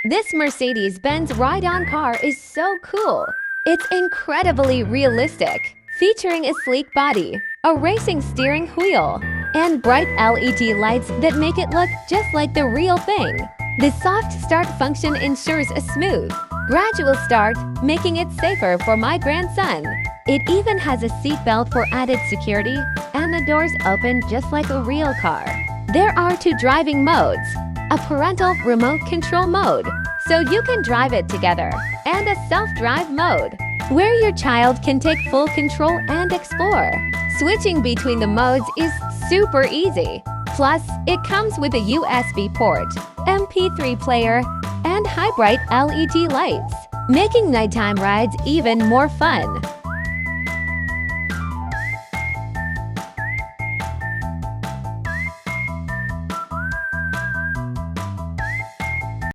This Mercedes-Benz Ride-On car is so cool. It's incredibly realistic, featuring a sleek body, a racing steering wheel, and bright LED lights that make it look just like the real thing. The soft start function ensures a smooth, gradual start, making it safer for my grandson. It even has a seatbelt for added security, and the doors open just like a real car. There are two driving modes: a parental remote control mode, so you can drive it together, and a self-drive mode, where your child can take full control and explore. Switching between the modes is super easy. Plus, it comes with a USB port, MP3 player, and high bright LED lights, making nighttime rides even more fun.